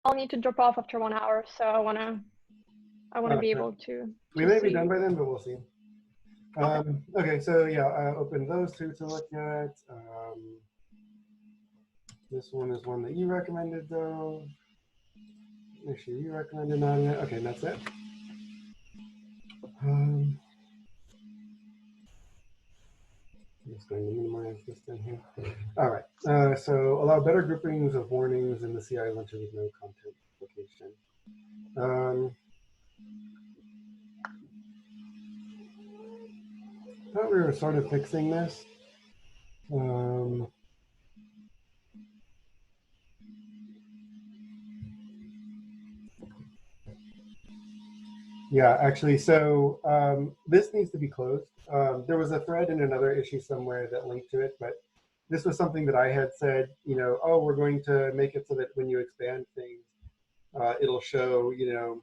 I'll need to drop off after 1 hour, so I wanna be able to. We may be done by then, but we'll see. Okay, so yeah, I opened those two to look at. This one is one that you recommended, though. Make sure you recommended on it. Okay, and that's it. I'm just going to minimize this in here. All right, so allow better groupings of warnings in the CI linter with no content application. I thought we were sort of fixing this. Yeah, actually, so this needs to be closed. There was a thread in another issue somewhere that linked to it, but this was something that I had said, you know, oh, we're going to make it so that when you expand things, it'll show, you know,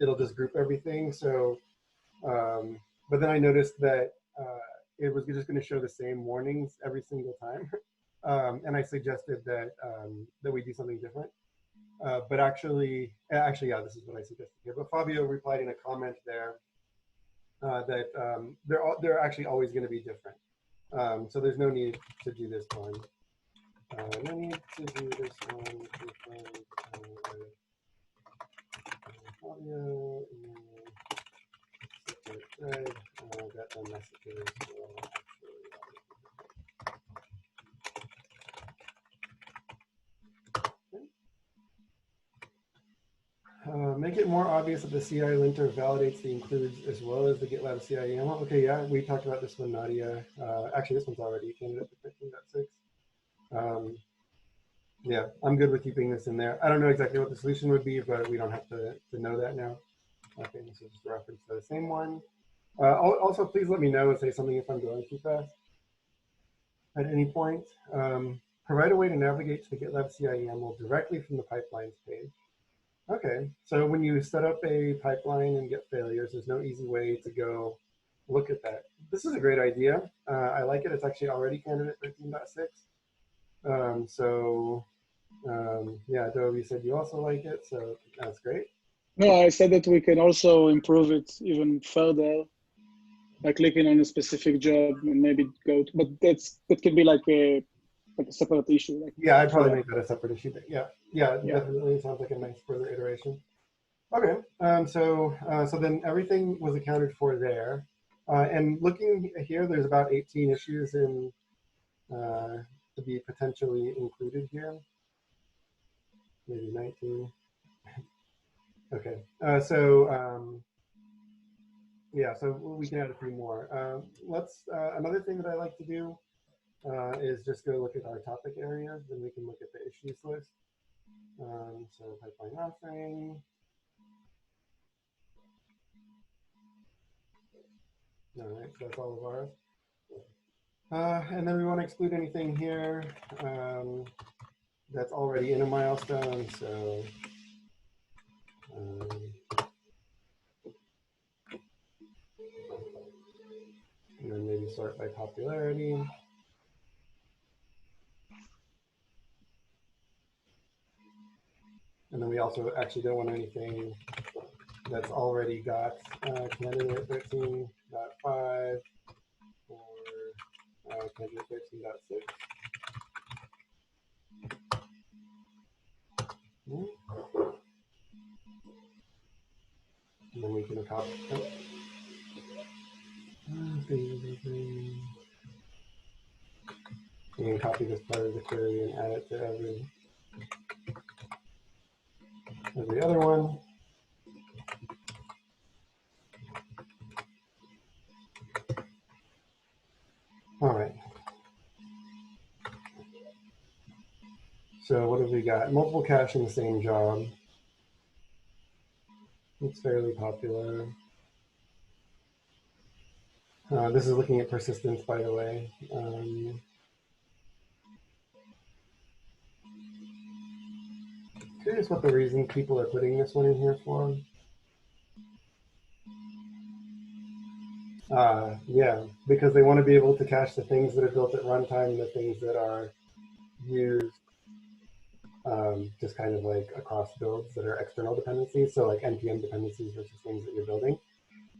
it'll just group everything. So, but then I noticed that it was just going to show the same warnings every single time. And I suggested that that we do something different. But actually, yeah, this is what I suggested here. But Fabio replied in a comment there that they're actually always going to be different. So there's no need to do this one. No need to do this one. Fabio, separate thread. Got the messages. Make it more obvious that the CI linter validates the includes as well as the GitLab CI YAML. Okay, yeah, we talked about this one, Nadia. Actually, this one's already candidate for 15.6. Yeah, I'm good with keeping this in there. I don't know exactly what the solution would be, but we don't have to know that now. Okay, this is just a reference to the same one. Also, please let me know and say something if I'm going too fast at any point. Provide a way to navigate to the GitLab CI YAML directly from the pipelines page. Okay, so when you set up a pipeline and get failures, there's no easy way to go look at that. This is a great idea. I like it. It's actually already candidate 13.6. Yeah, Adobe said you also like it, so that's great. No, I said that we can also improve it even further by clicking on a specific job and maybe go to, but that can be like a separate issue. Like, yeah, I'd probably make that a separate issue, but yeah, definitely sounds like a nice further iteration. Okay, so then everything was accounted for there. And looking here, there's about 18 issues in to be potentially included here. Maybe 19. Okay, yeah, so we can add a few more. Another thing that I like to do is just go look at our topic areas, then we can look at the issues list. So pipeline offering. All right, so that's all of ours. And then we want to exclude anything here that's already in a milestone. So and then maybe sort by popularity. And then we also actually don't want anything that's already got candidate 13.5 or candidate 13.6. And then we can copy. You can copy this part of the query and add it to every other one. All right. So what have we got? Multiple cache in the same job. It's fairly popular. This is looking at persistence, by the way. Curious what the reason people are putting this one in here for. Yeah, because they want to be able to cache the things that are built at runtime and the things that are used just kind of like across builds that are external dependencies. So like NPM dependencies versus things that you're building.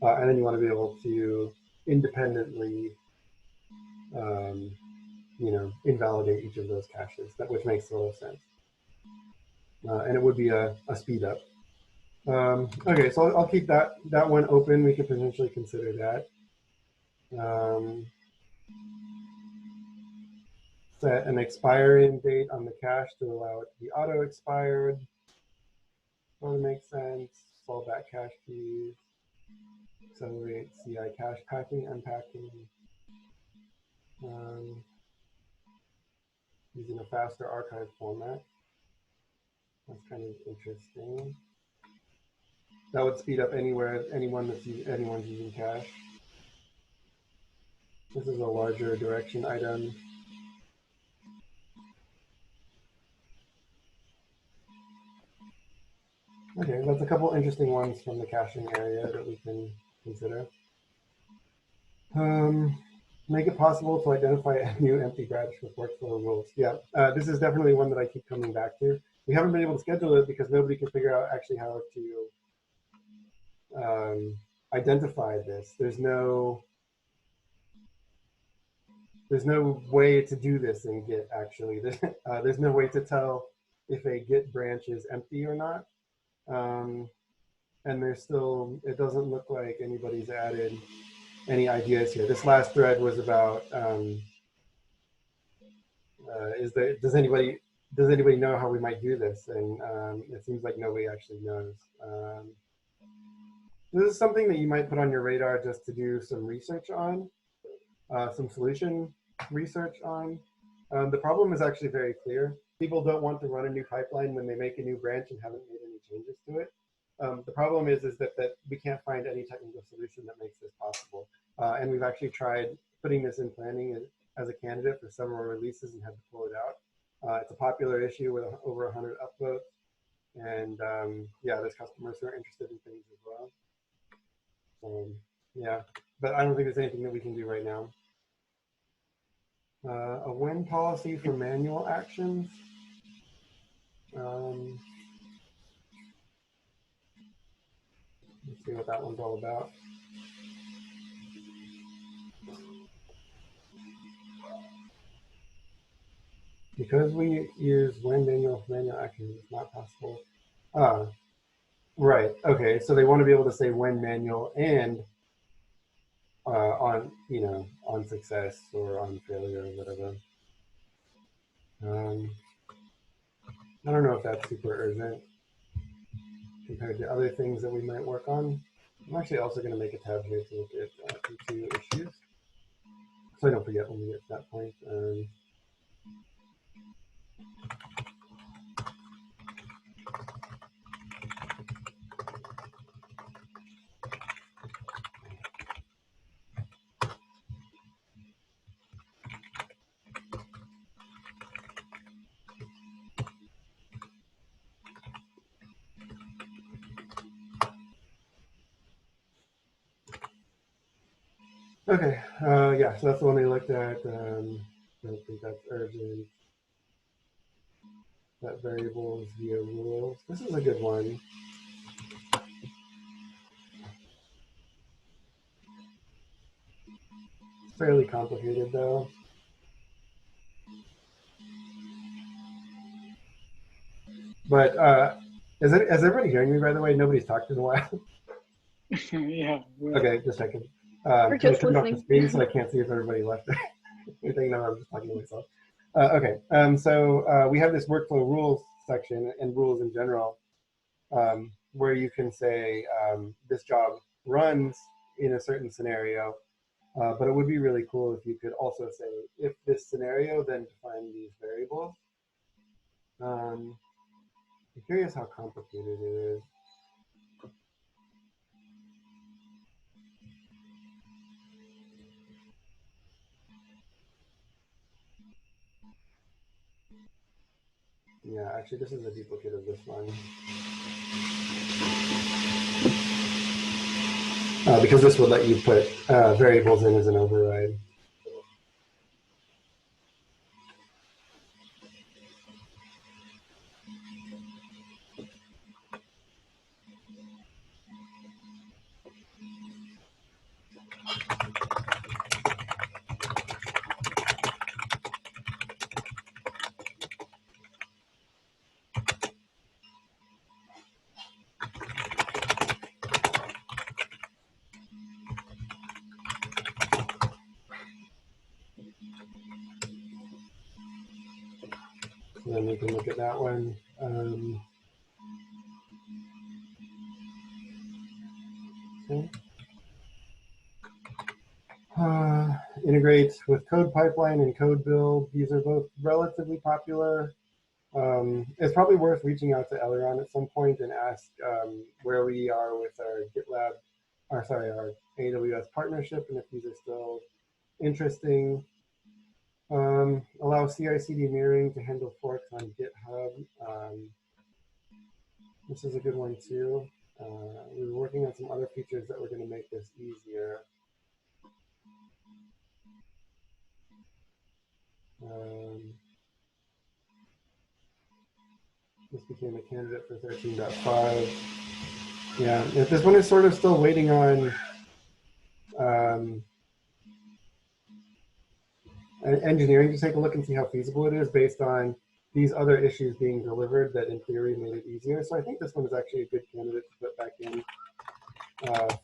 And then you want to be able to independently, invalidate each of those caches, which makes a lot of sense. And it would be a speed up. Okay, so I'll keep that one open. We could potentially consider that. Set an expiring date on the cache to allow it to be auto expired. That makes sense. Solve that cache keys. Accelerate CI cache packing, unpacking. Using a faster archive format. That's kind of interesting. That would speed up anyone's using cache. This is a larger direction item. Okay, that's a couple interesting ones from the caching area that we can consider. Make it possible to identify a new empty branch with workflow rules. Yeah, this is definitely one that I keep coming back to. We haven't been able to schedule it because nobody can figure out actually how to identify this. There's no way to do this in Git, actually. There's no way to tell if a Git branch is empty or not. And it doesn't look like anybody's added any ideas here. This last thread was about, does anybody know how we might do this? And it seems like nobody actually knows. This is something that you might put on your radar just to do some research on, some solution research on. The problem is actually very clear. People don't want to run a new pipeline when they make a new branch and haven't made any changes to it. The problem is that we can't find any technical solution that makes this possible. And we've actually tried putting this in planning as a candidate for several releases and had to pull it out. It's a popular issue with over 100 upvotes. And yeah, there's customers who are interested in things as well. Yeah, but I don't think there's anything that we can do right now. A when policy for manual actions. Let's see what that one's all about. Because we use when manual for manual actions, it's not possible. Right. Okay. So they want to be able to say when manual and on success or on failure or whatever. I don't know if that's super urgent compared to other things that we might work on. I'm actually also going to make a tab here to look at P2 issues, so I don't forget when we get to that point. Okay, yeah, so that's the one we looked at. Don't think that's urgent. That variables via rules. This is a good one. It's fairly complicated though. But is everybody hearing me, by the way? Nobody's talked in a while. Yeah. Okay, just checking. We're just turned off the listening. screen so I can't see if everybody left. You think no, I'm just talking to myself. Okay, so we have this workflow rules section and rules in general, where you can say this job runs in a certain scenario, but it would be really cool if you could also say if this scenario, then define these variables. I'm curious how complicated it is. Yeah, actually, this is a duplicate of this one. Because this would let you put variables in as an override. then we can look at that one. Okay. Integrate with code pipeline and code build. These are both relatively popular. It's probably worth reaching out to Eleron at some point and ask where we are with our GitLab, or sorry, our AWS partnership, and if these are still interesting. Allow CI/CD mirroring to handle forks on GitHub. This is a good one too. We were working on some other features that were going to make this easier. This became a candidate for 13.5. Yeah, if this one is sort of still waiting on engineering to take a look and see how feasible it is based on these other issues being delivered that in theory made it easier. So I think this one is actually a good candidate to put back in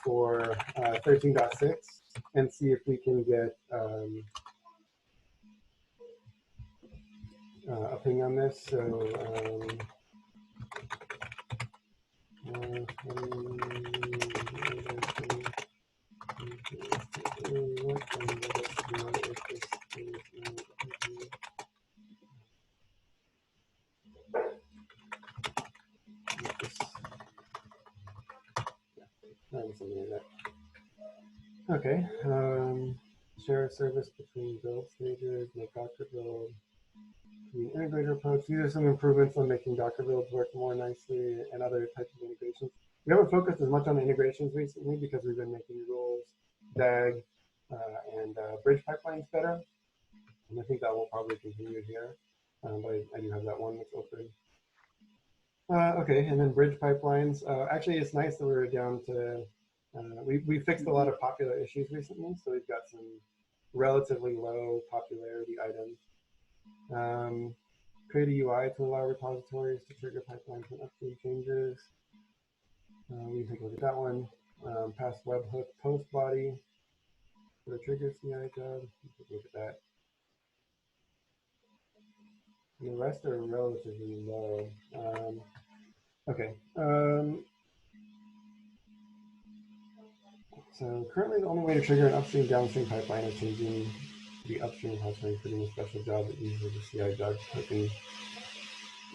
for 13.6 and see if we can get a ping on this. So okay, share a service between build stages, make Docker build, the integrator approach. These are some improvements on making Docker builds work more nicely and other types of integrations. We haven't focused as much on integrations recently because we've been making rules, DAG, and bridge pipelines better. And I think that will probably continue here. But I do have that one that's open. Okay, and then bridge pipelines. Actually, it's nice that we're down to, we fixed a lot of popular issues recently. So we've got some relatively low popularity items. Create a UI to allow repositories to trigger pipelines and upstream changes. We can take a look at that one. Pass webhook post body for the trigger CI job. Take a look at that. And the rest are relatively low. Okay. So currently the only way to trigger an upstream downstream pipeline is changing the upstream repository, including a special job that uses the CI job token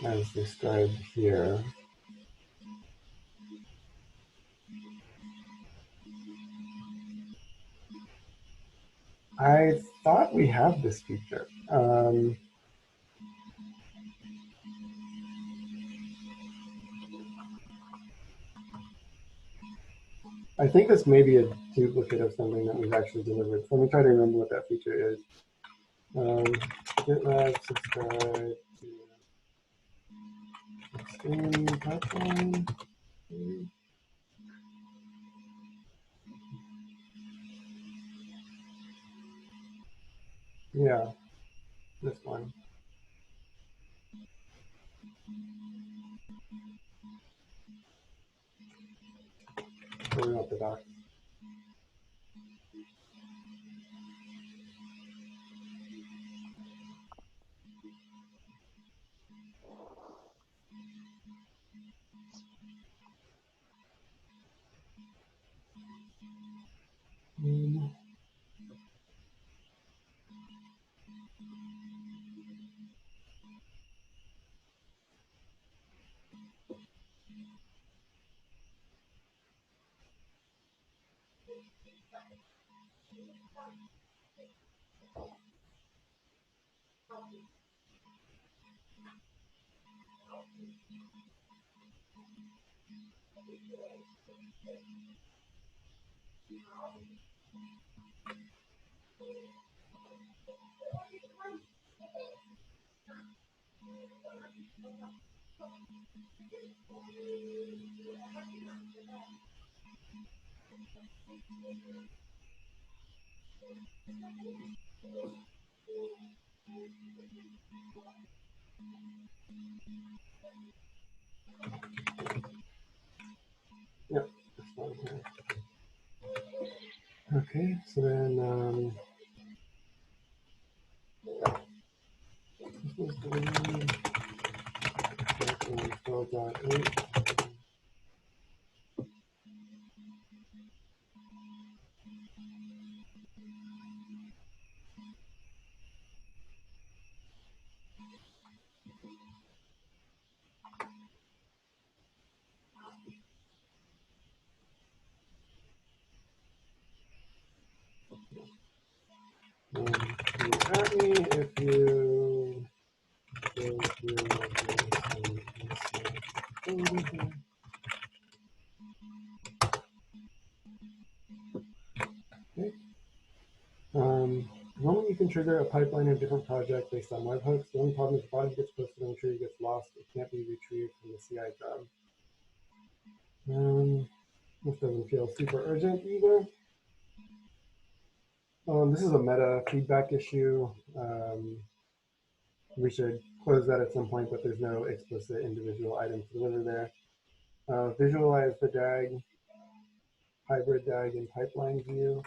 as described here. I thought we have this feature. I think this may be a duplicate of something that we've actually delivered. So let me try to remember what that feature is. GitLab subscribe to upstream pipeline. Yeah, this one. So we want the doc. Yep, this one here. Okay, so then this was the You at me if you go through okay. Normally you can trigger a pipeline in a different project based on webhooks. The only problem is the body gets posted and the tree gets lost. It can't be retrieved from the CI job. This doesn't feel super urgent either. This is a meta feedback issue. We should close that at some point, but there's no explicit individual item to deliver there. Visualize the DAG, hybrid DAG in pipeline view.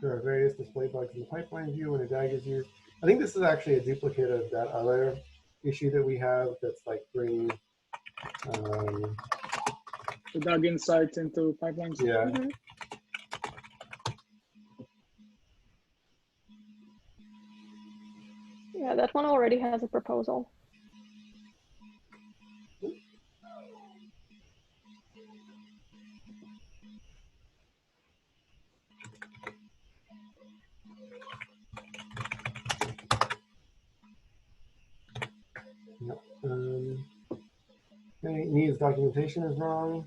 There are various display bugs in the pipeline view when a DAG is used. I think this is actually a duplicate of that other issue that we have that's like bringing The DAG insight into pipelines. yeah. Mhm. Yeah, that one already has a proposal. Okay, needs documentation is wrong.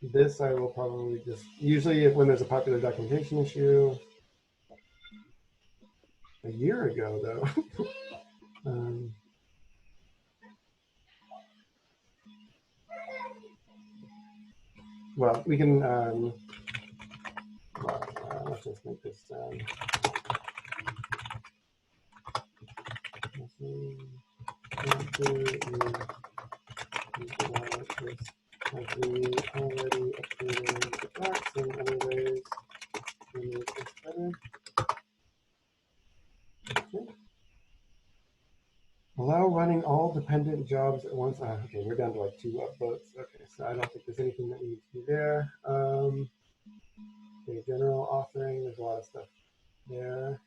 This I will probably just, usually when there's a popular documentation issue, a year ago though. Well, we can, let's just make this have we already updated the docs in other ways to make this better? Okay. Allow running all dependent jobs at once. Okay, we're down to like 2 upvotes. Okay, so I don't think there's anything that we need to do there. Okay, general authoring, there's a lot of stuff there.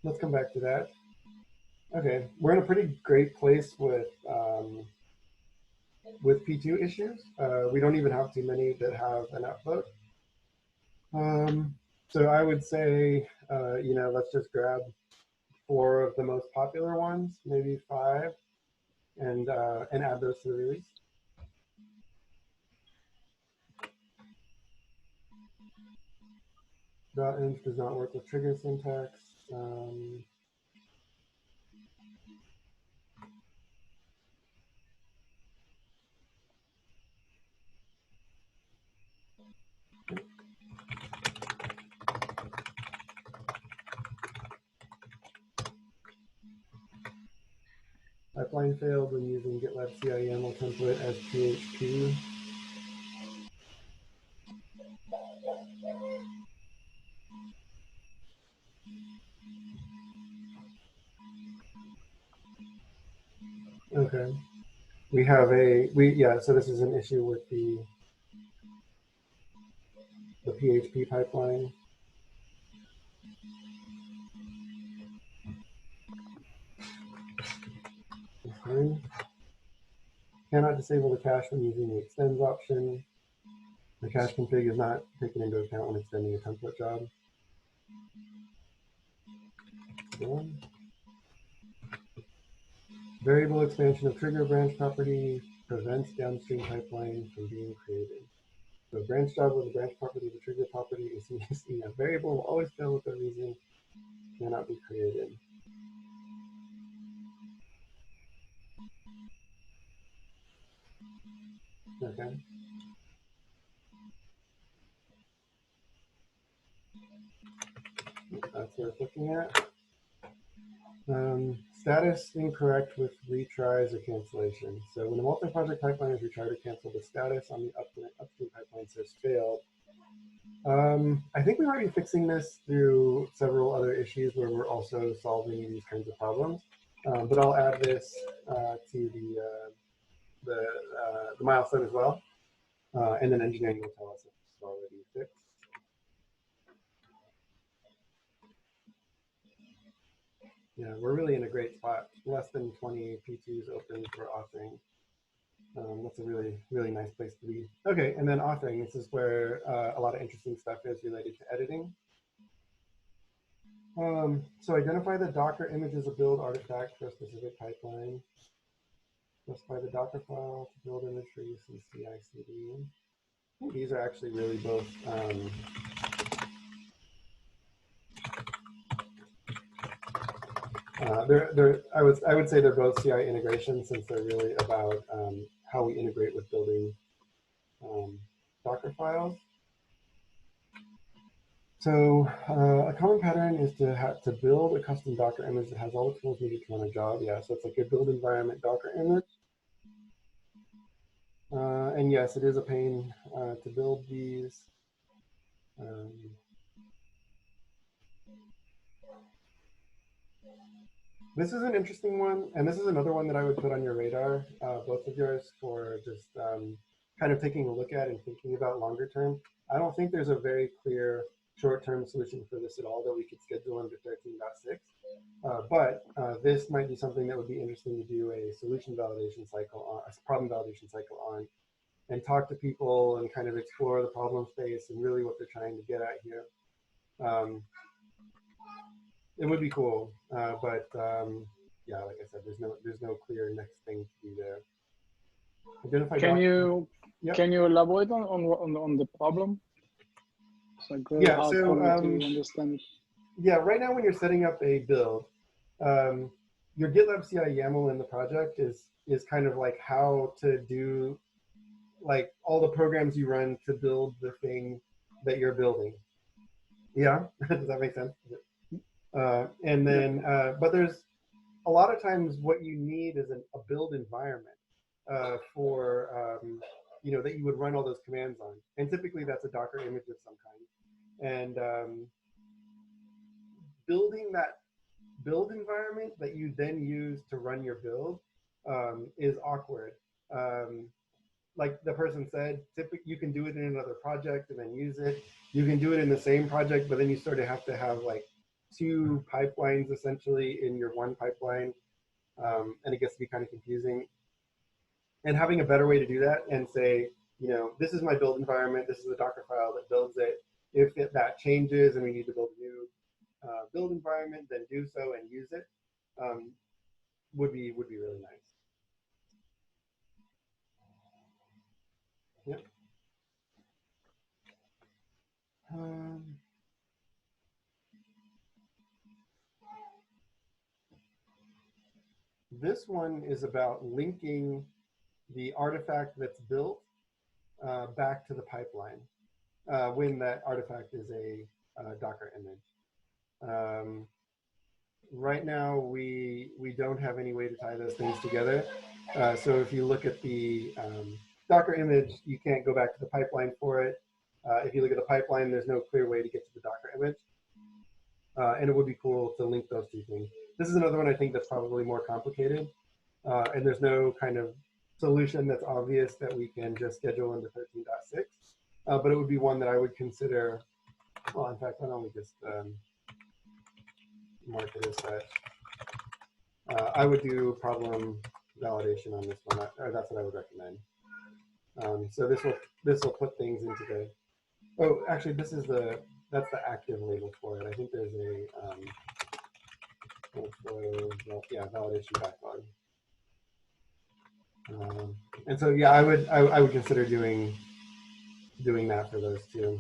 Let's come back to that. Okay, we're in a pretty great place with P2 issues. We don't even have too many that have an upvote. So I would say, you know, let's just grab 4 of the most popular ones, maybe 5, and add those to the release. .env does not work with trigger syntax. Pipeline failed when using GitLab CI YAML template as PHP. Okay. We have yeah, so this is an issue with the PHP pipeline. Okay. Cannot disable the cache when using the extends option. The cache config is not taken into account when extending a template job. Variable expansion of trigger branch property prevents downstream pipeline from being created. So branch job with a branch property, the trigger property is used in a variable will always fail with a reason, cannot be created. Okay. That's worth looking at. Status incorrect with retries or cancellation. So when a multi-project pipeline is retried or canceled, the status on the upstream pipeline says failed. I think we might be fixing this through several other issues where we're also solving these kinds of problems. But I'll add this to the milestone as well. And then engineering will tell us if it's already fixed. Yeah, we're really in a great spot. Less than 20 P2s open for authoring. That's a really, really nice place to be. Okay, and then authoring. This is where a lot of interesting stuff is related to editing. So identify the Docker image as a build artifact for a specific pipeline. Specify the Docker file to build image for use in CI/CD. I think these are actually really both I would say they're both CI integrations, since they're really about how we integrate with building Docker files. So a common pattern is to build a custom Docker image that has all the tools needed to run a job. Yeah, so it's like a build environment Docker image. And yes, it is a pain to build these. This is an interesting one, and this is another one that I would put on your radar, both of yours, for just kind of taking a look at and thinking about longer term. I don't think there's a very clear short-term solution for this at all that we could schedule under 13.6. But this might be something that would be interesting to do a solution validation cycle on, a problem validation cycle on, and talk to people and kind of explore the problem space and really what they're trying to get at here. It would be cool, but yeah, like I said, there's no clear next thing to do there. Identify. Can you elaborate on the problem? It's like very hard for me to understand it. Yeah, right now when you're setting up a build, your GitLab CI YAML in the project is kind of like how to do like all the programs you run to build the thing that you're building. Yeah, does that make sense? And then, but there's a lot of times what you need is a build environment for, you know, that you would run all those commands on. And typically that's a Docker image of some kind. And building that build environment that you then use to run your build is awkward. Like the person said, typically you can do it in another project and then use it. You can do it in the same project, but then you sort of have to have like 2 pipelines essentially in your one pipeline. And it gets to be kind of confusing. And having a better way to do that and say, you know, this is my build environment, this is the Docker file that builds it. If that changes and we need to build a new build environment, then do so and use it, would be really nice. Yep. This one is about linking the artifact that's built back to the pipeline when that artifact is a Docker image. Right now, we don't have any way to tie those things together. So if you look at the Docker image, you can't go back to the pipeline for it. If you look at the pipeline, there's no clear way to get to the Docker image. And it would be cool to link those 2 things. This is another one I think that's probably more complicated. And there's no kind of solution that's obvious that we can just schedule into 13.6. But it would be one that I would consider. Well, in fact, why don't we just mark it as such. I would do problem validation on this one, or that's what I would recommend. So this will put things into the. Oh, actually, that's the active label for it. I think there's a validation backlog. And so yeah, I would consider doing that for those 2.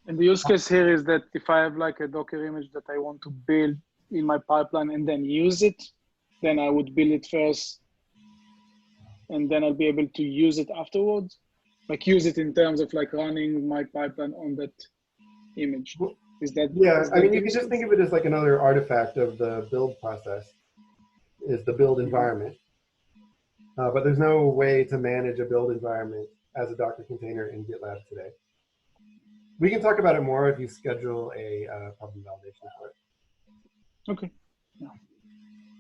And the use case here is that if I have like a Docker image that I want to build in my pipeline and then use it, then I would build it first, and then I'll be able to use it afterwards. Like use it in terms of like running my pipeline on that image. Is that? Yeah, is that I mean, you can just think of it as like another artifact of the build process, is the build environment. But there's no way to manage a build environment as a Docker container in GitLab today. We can talk about it more if you schedule a problem validation for it. Okay. Yeah.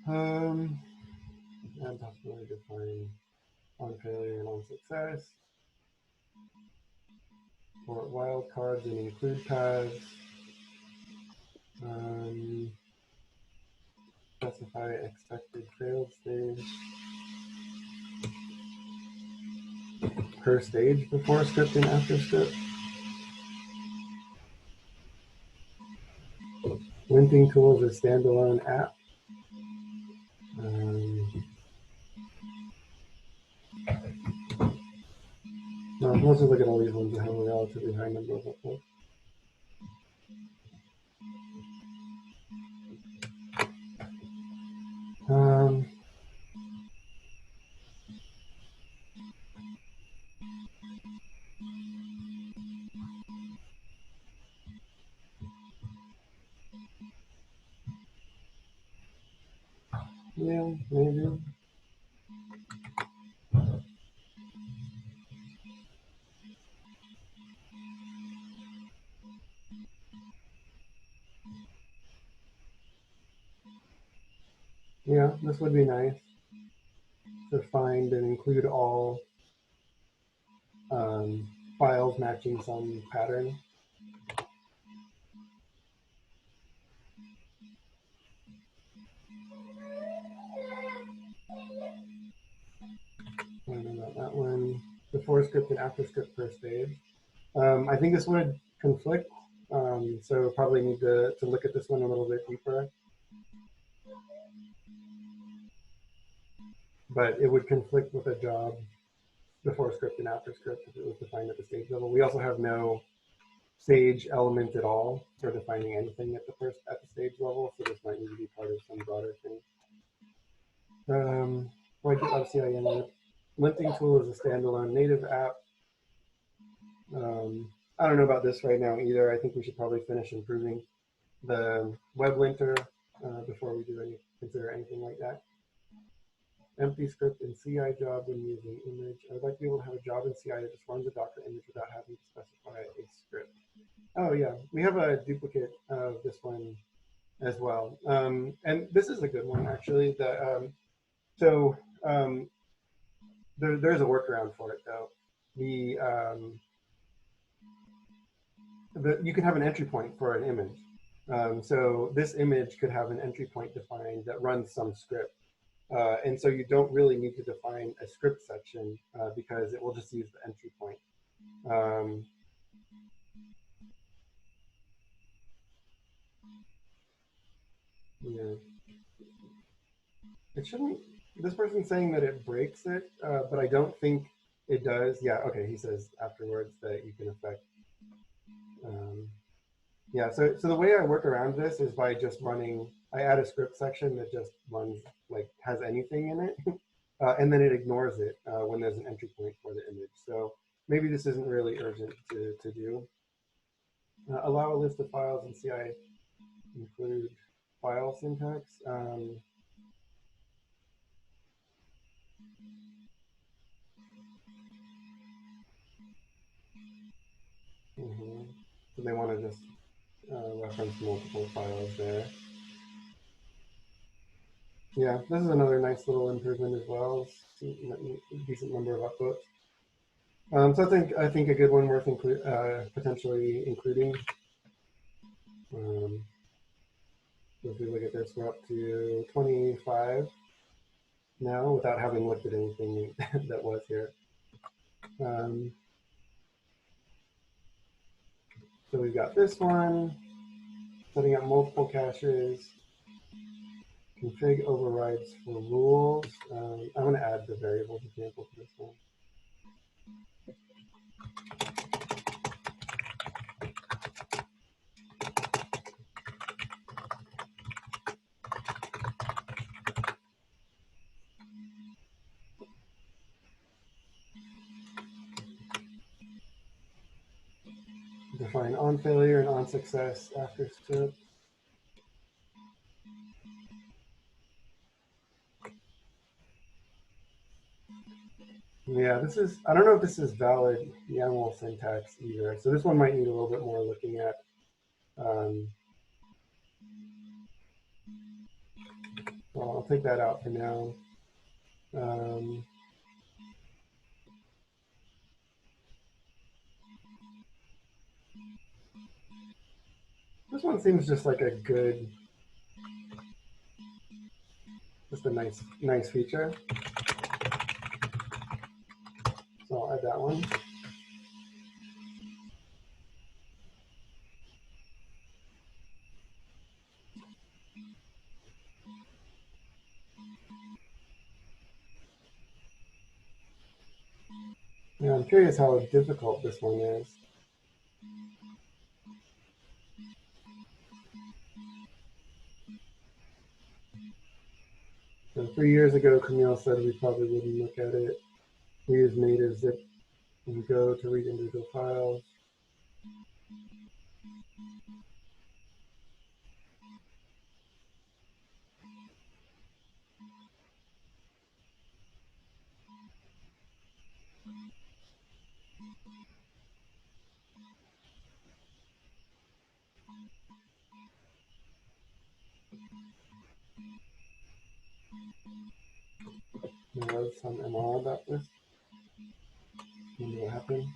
And possibly define on failure and on success. For wildcards and include paths. Specify expected failed stage. per stage before script and after script. Linting Tool is a standalone app. No, let's just look at all these ones that have a relatively high number of uploads. Yeah, maybe. Yeah, this would be nice to find and include all files matching some pattern. I don't know about that one. Before script and after script per stage. I think this would conflict, so probably need to look at this one a little bit deeper. But it would conflict with a job before script and after script if it was defined at the stage level. We also have no stage element at all for defining anything at the stage level, so this might need to be part of some broader thing. Like GitLab CI linting tool is a standalone native app. I don't know about this right now either. I think we should probably finish improving the web linter before we do consider anything like that. Empty script in CI job when using image. I would like to be able to have a job in CI that just runs a Docker image without having to specify a script. Oh yeah, we have a duplicate of this one as well. And this is a good one actually. There's a workaround for it though. You can have an entry point for an image. So this image could have an entry point defined that runs some script. And so you don't really need to define a script section because it will just use the entry point. Yeah. It shouldn't, this person's saying that it breaks it, but I don't think it does. Yeah, okay, he says afterwards that you can affect. Yeah, so the way I work around this is by just running, I add a script section that just runs, like has anything in it, and then it ignores it when there's an entry point for the image. So maybe this isn't really urgent to do. Allow a list of files in CI, include file syntax. So they want to just reference multiple files there. Yeah, this is another nice little improvement as well. A decent number of upvotes. So I think a good one worth potentially including. So if we look at this, we're up to 25 now without having looked at anything that was here. So we've got this one, setting up multiple caches, config overrides for rules. I'm going to add the variables example to this one. Define on failure and on success after script. Yeah, this is, I don't know if this is valid YAML syntax either. So this one might need a little bit more looking at. Well, I'll take that out for now. This one seems just like a good, just a nice feature. So that one. Yeah, I'm curious how difficult this one is. So 3 years ago, Camille said we probably wouldn't look at it. We use native zip and go to read individual files. There was some MR about this. Wonder what happened.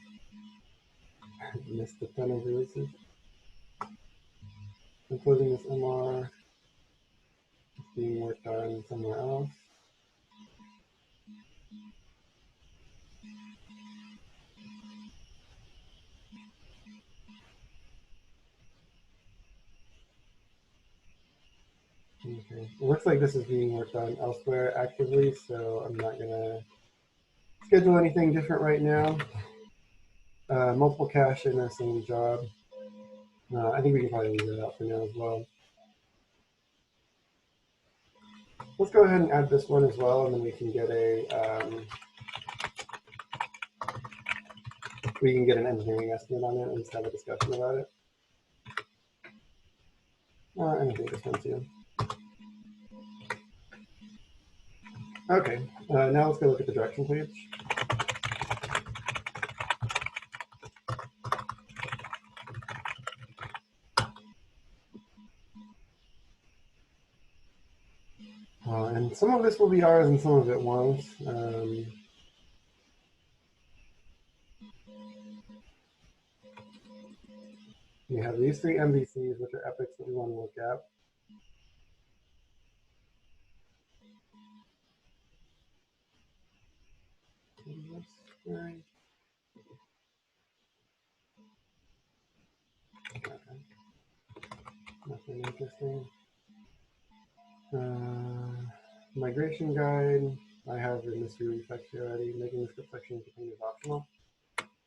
Missed a ton of releases. Including this MR. It's being worked on somewhere else. Okay. It looks like this is being worked on elsewhere actively, so I'm not gonna schedule anything different right now. Multiple cache in the same job. I think we can probably leave it out for now as well. Let's go ahead and add this one as well, and then we can get an engineering estimate on it and just have a discussion about it. And I think this one too. Okay, now let's go look at the direction page. And some of this will be ours and some of it won't. We have these 3 MVCs, which are epics that we want to look at. Okay. Nothing interesting. Migration guide. I have in this review section already. Making the script section containers optional.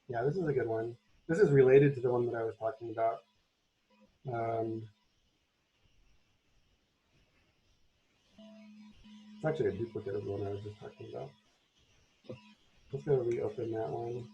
Yeah, this is a good one. This is related to the one that I was talking about. It's actually a duplicate of the one I was just talking about. Let's go reopen that one.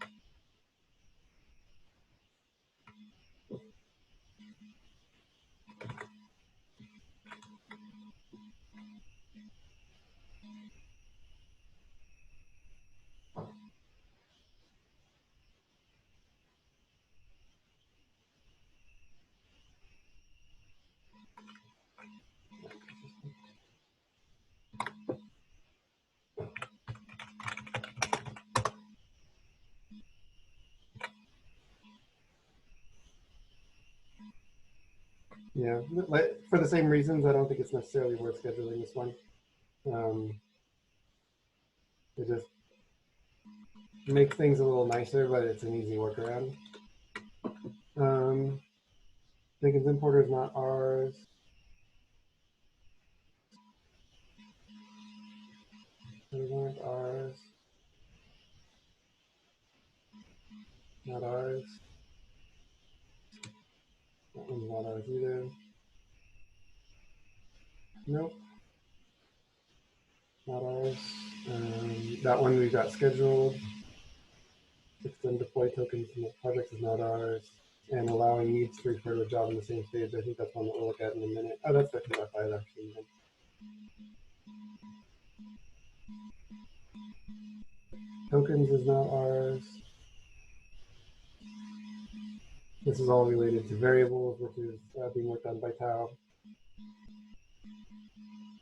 Yeah, for the same reasons, I don't think it's necessarily worth scheduling this one. It just makes things a little nicer, but it's an easy workaround. Jenkins importer is not ours. Those aren't ours. Not ours. That one's not ours either. Nope. Not ours. That one we got scheduled. Extend deploy tokens from the project is not ours. And allowing needs to refer to a job in the same stage. I think that's one that we'll look at in a minute. Oh, that's 13.5 actually. Tokens is not ours. This is all related to variables, which is being worked on by Tao.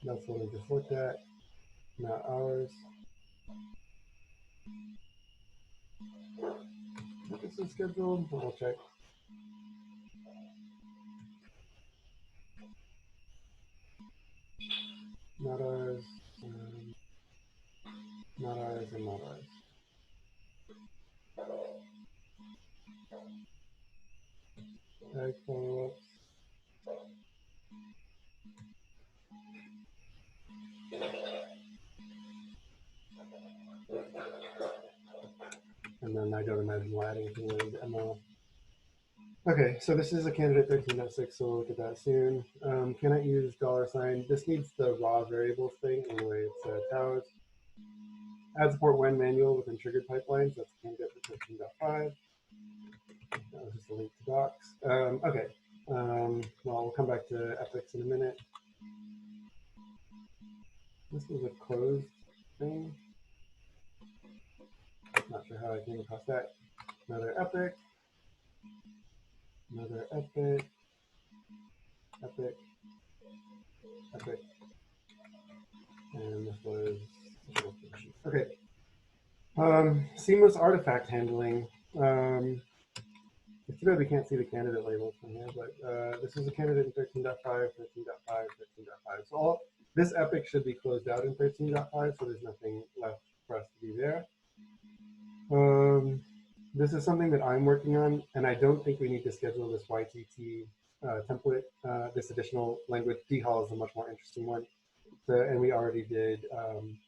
That's what we just looked at. Not ours. This is scheduled. I'll check. Not ours. Not ours and not ours. Ag follow-ups. And then I don't imagine we'll add anything related to ML. Okay, so this is a candidate 13.6, so we'll look at that soon. Cannot use $sign. This needs the raw variables thing. Anyway, it's towers. Add support when manual within triggered pipelines. That's a candidate for 13.5. That was just a link to docs. Okay, well, we'll come back to ethics in a minute. This was a closed thing. Not sure how I came across that. Another epic. Another epic. Epic. Epic. And this was okay. Seamless artifact handling. It's too bad we can't see the candidate labels from here, but this is a candidate in 13.5, 13.5, 13.5. So all this epic should be closed out in 13.5, so there's nothing left for us to do there. This is something that I'm working on, and I don't think we need to schedule this YTT template. This additional language, DHAL is a much more interesting one. So, and we already did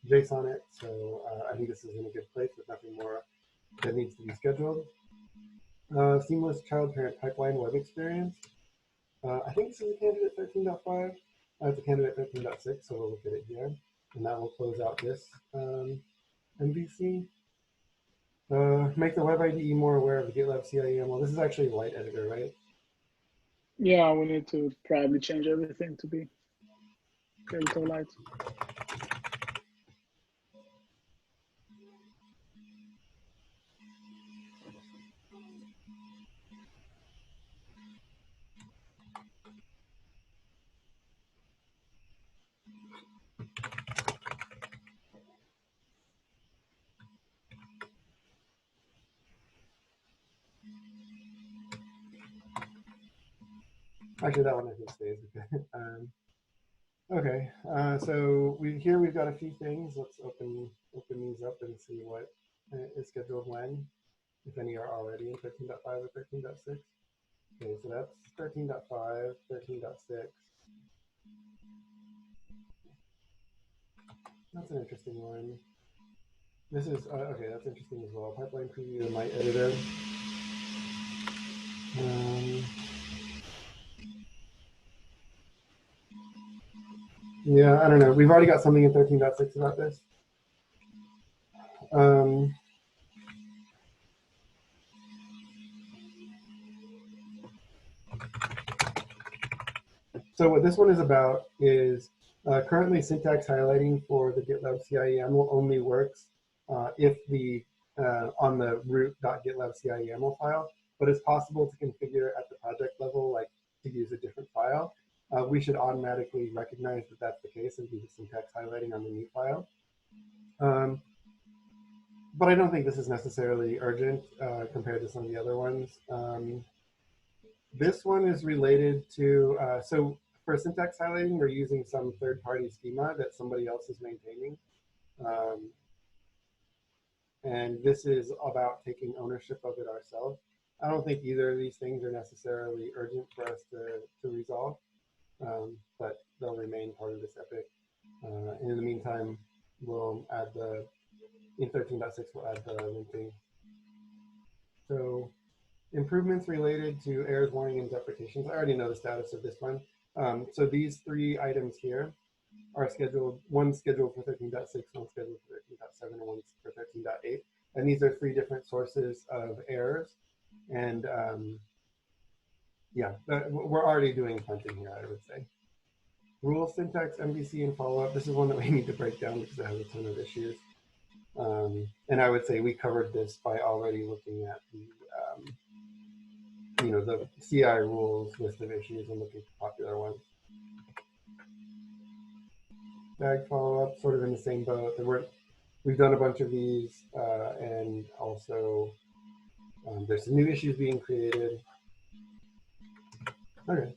JSON it, so I think this is in a good place with nothing more that needs to be scheduled. Seamless child-parent pipeline web experience. I think this is a candidate 13.5. It's a candidate 13.6, so we'll look at it here. And that will close out this MVC. Make the web IDE more aware of the GitLab CIEM. Well, this is actually a light editor, right? Yeah, we need to probably change everything to be filter light. Actually, that one I think stays. Okay, so we've got a few things. Let's open these up and see what is scheduled when, if any are already in 13.5 or 13.6. Okay, so that's 13.5, 13.6. That's an interesting one. This is okay. That's interesting as well. Pipeline preview in my editor. Yeah, I don't know. We've already got something in 13.6 about this. So what this one is about is currently syntax highlighting for the GitLab CIEM only works if the on the root.gitlab CIEM file, but it's possible to configure at the project level, like to use a different file. We should automatically recognize that that's the case and do the syntax highlighting on the new file. But I don't think this is necessarily urgent compared to some of the other ones. This one is related to, so for syntax highlighting, we're using some third-party schema that somebody else is maintaining. And this is about taking ownership of it ourselves. I don't think either of these things are necessarily urgent for us to resolve, but they'll remain part of this epic. In the meantime, we'll add in 13.6, we'll add the linking. So improvements related to errors, warning, and deprecations. I already know the status of this one. So these three items here are scheduled, one scheduled for 13.6, one scheduled for 13.7, and one for 13.8. And these are three different sources of errors. And yeah, we're already doing something here, I would say. Rule syntax, MVC, and follow-up. This is one that we need to break down because it has a ton of issues. And I would say we covered this by already looking at the the CI rules list of issues and looking for popular ones. Bag follow-up, sort of in the same boat. We've done a bunch of these, and also there's some new issues being created. Okay.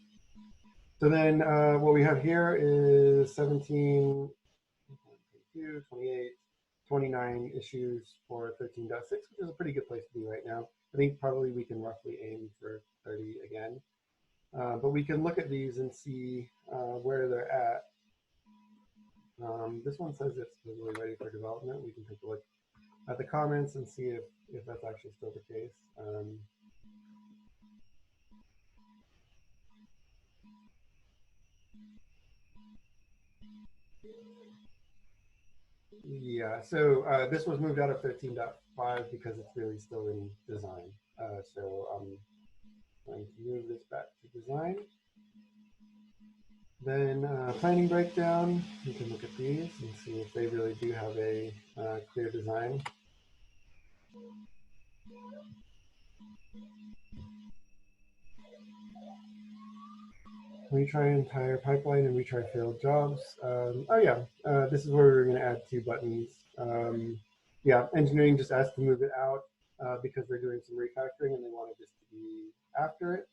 So then what we have here is 17, 22, 28, 29 issues for 13.6, which is a pretty good place to be right now. I think probably we can roughly aim for 30 again. But we can look at these and see where they're at. This one says it's really ready for development. We can take a look at the comments and see if that's actually still the case. Yeah, so this was moved out of 13.5 because it's really still in design. So I'm going to move this back to design. Then planning breakdown, we can look at these and see if they really do have a clear design. Retry entire pipeline and retry failed jobs. Oh yeah, this is where we're going to add 2 buttons. Yeah, engineering just asked to move it out because they're doing some refactoring and they wanted this to be after it.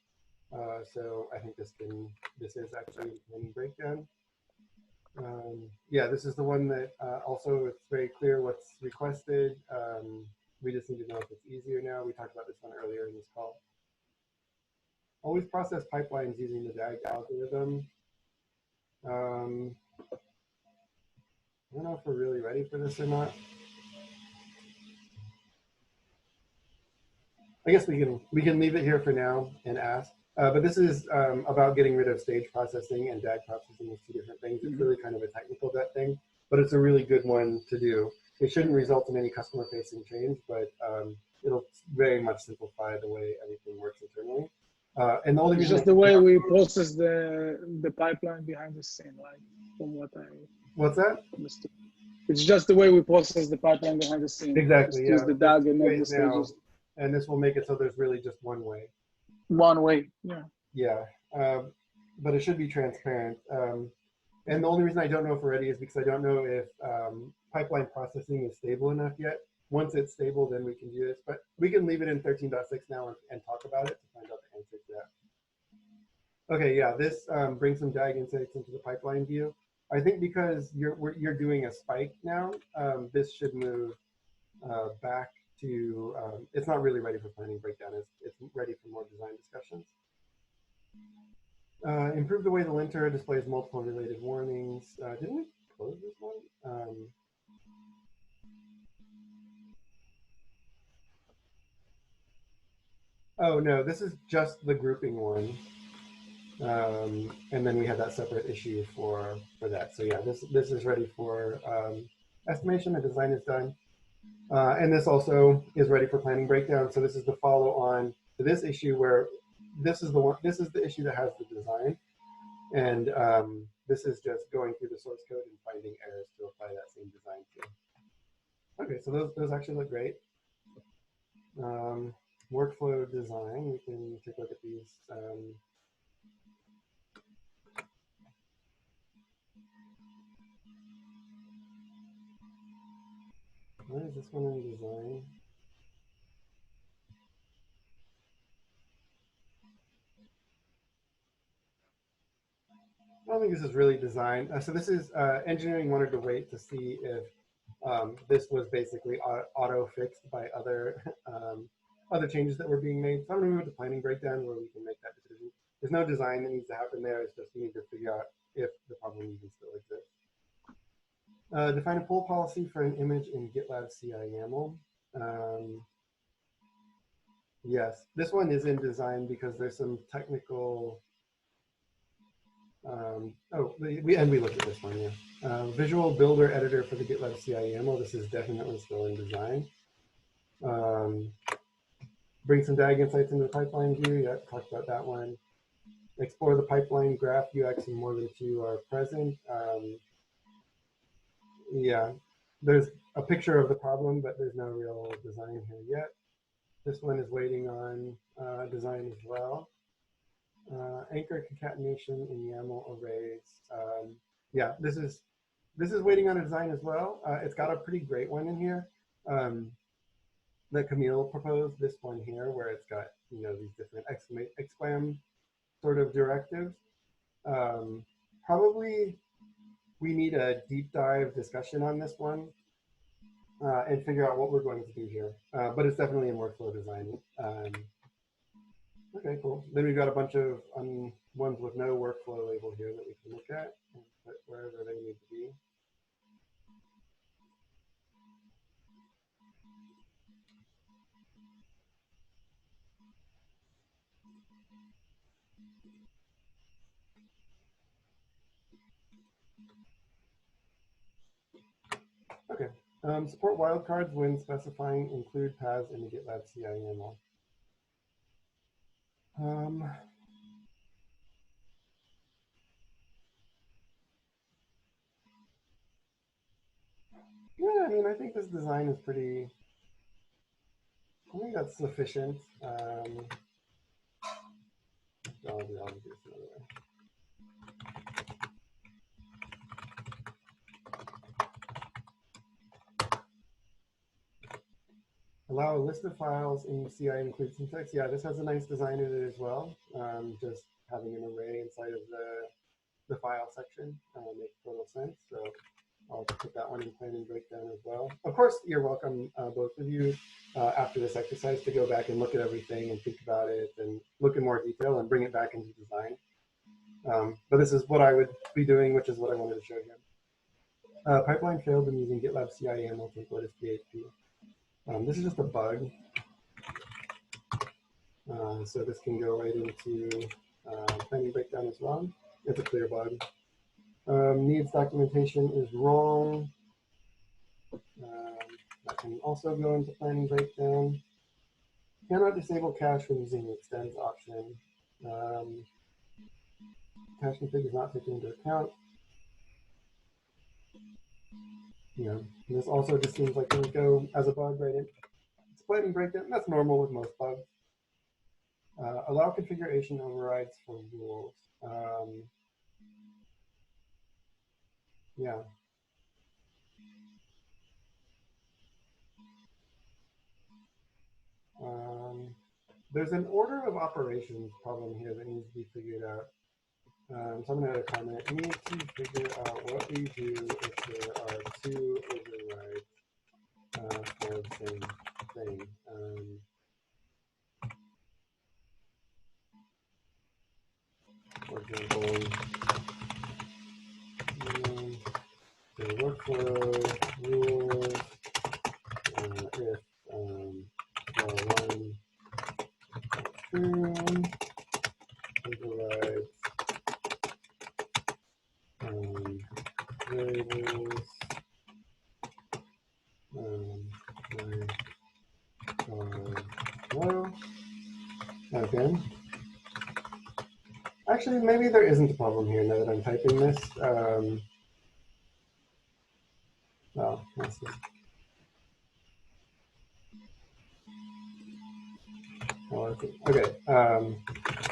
So I think this is actually planning breakdown. Yeah, this is the one that also it's very clear what's requested. We just need to know if it's easier now. We talked about this one earlier in this call. Always process pipelines using the DAG algorithm. I don't know if we're really ready for this or not. I guess we can leave it here for now and ask. But this is about getting rid of stage processing and DAG processing is 2 different things. It's really kind of a technical debt thing, but it's a really good one to do. It shouldn't result in any customer-facing change, but it'll very much simplify the way everything works internally. And the only It's reason just the way we process the pipeline behind the scene, right? From what I What's that? understood. It's just the way we process the pipeline behind the scene. Exactly. Just use the DAG and not the now, stages. and this will make it so there's really just one way. One way, yeah. Yeah, but it should be transparent. And the only reason I don't know if we're ready is because I don't know if pipeline processing is stable enough yet. Once it's stable, then we can do this. But we can leave it in 13.6 now and talk about it to find out the answer to that. Okay, yeah, this brings some DAG insights into the pipeline view. I think because you're doing a spike now, this should move back to, it's not really ready for planning breakdown. It's ready for more design discussions. Improve the way the linter displays multiple related warnings. Didn't we close this one? Oh no, this is just the grouping one. And then we had that separate issue for that. So yeah, this is ready for estimation. The design is done. And this also is ready for planning breakdown. So this is the follow on to this issue where this is the issue that has the design. And this is just going through the source code and finding errors to apply that same design to. Okay, so those actually look great. Workflow design, we can take a look at these. Where is this one in design? I don't think this is really design. So this is engineering wanted to wait to see if this was basically auto fixed by other other changes that were being made. So I'm going to move to planning breakdown where we can make that decision. There's no design that needs to happen there. It's just we need to figure out if the problem even still exists. Define a pull policy for an image in GitLab CI YAML. Yes, this one is in design because there's some technical. We looked at this one, yeah. Visual builder editor for the GitLab CI YAML. This is definitely still in design. Bring some DAG insights into the pipeline view. Yeah, talked about that one. Explore the pipeline graph UX and more than 2 are present. Yeah, there's a picture of the problem, but there's no real design here yet. This one is waiting on design as well. Anchor concatenation in YAML arrays. Yeah, this is waiting on a design as well. It's got a pretty great one in here that Camille proposed. This one here, where it's got these different exclam sort of directives. Probably we need a deep dive discussion on this one and figure out what we're going to do here. But it's definitely in workflow design. Okay, cool. Then we've got a bunch of ones with no workflow label here that we can look at and put wherever they need to be. Okay. Support wildcards when specifying include paths in the GitLab CI YAML. Yeah, I mean, I think this design is pretty, I think that's sufficient. I'll do this another way. Allow a list of files in CI include syntax. Yeah, this has a nice design in it as well. Just having an array inside of the file section makes total sense. So I'll put that one in planning breakdown as well. Of course, you're welcome, both of you, after this exercise to go back and look at everything and think about it and look in more detail and bring it back into design. But this is what I would be doing, which is what I wanted to show you. Pipeline failed when using GitLab CI YAML template as PHP. This is just a bug. So this can go right into planning breakdown as well. It's a clear bug. Needs documentation is wrong. That can also go into planning breakdown. Cannot disable cache when using the extends option. Cache config is not taken into account. This also just seems like it would go as a bug right in. It's planning breakdown. That's normal with most bugs. Allow configuration overrides for rules. Yeah. There's an order of operations problem here that needs to be figured out. So I'm going to add a comment. We need to figure out what we do if there are two overrides for the same thing. For example, the workflow rules if for one true overrides variables low. Okay. Actually, maybe there isn't a problem here now that I'm typing this. Well, let's see. Okay.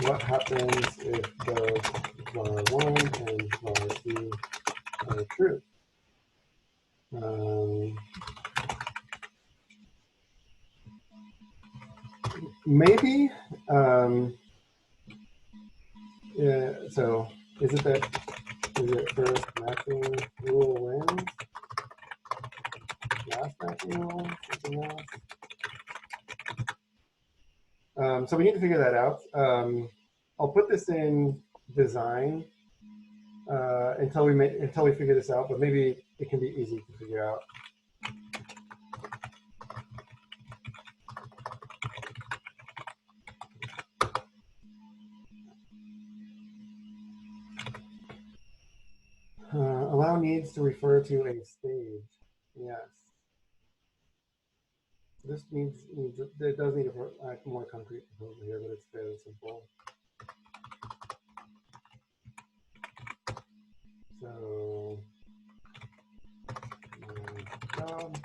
What happens if both var1 and var2 are true? Maybe. Yeah. So is it first matching rule wins? Last matching rule? Something else? So we need to figure that out. I'll put this in design until we figure this out, but maybe it can be easy to figure out. Allow needs to refer to a stage. Yes. This it does need a more concrete proposal here, but it's fairly simple. So job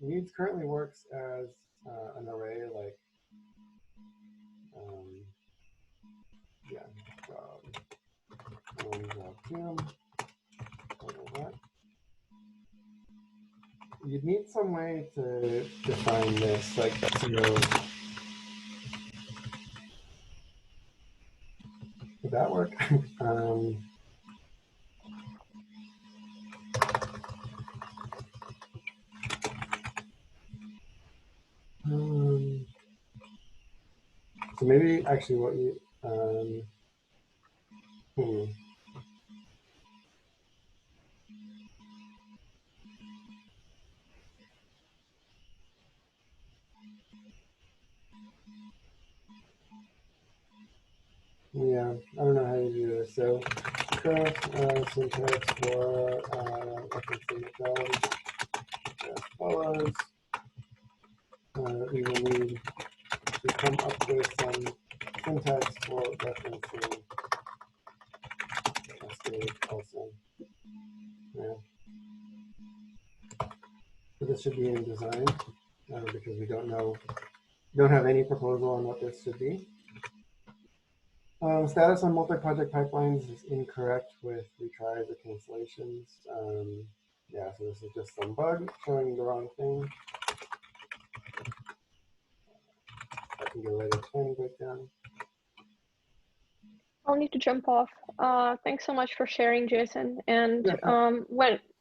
needs currently works as an array like yeah, job two, that. You'd need some way to define this, like would that work? So maybe actually what you, yeah, I don't know how you do this. So syntax for referencing methodology as follows. We will need to come up with some syntax for referencing cascade also. Yeah. So this should be in design because we don't have any proposal on what this should be. Status on multi-project pipelines is incorrect with retries or cancellations. Yeah, so this is just some bug showing the wrong thing. I can go right into planning breakdown. I'll need to jump off. Thanks so much for sharing, Jason. And Yeah,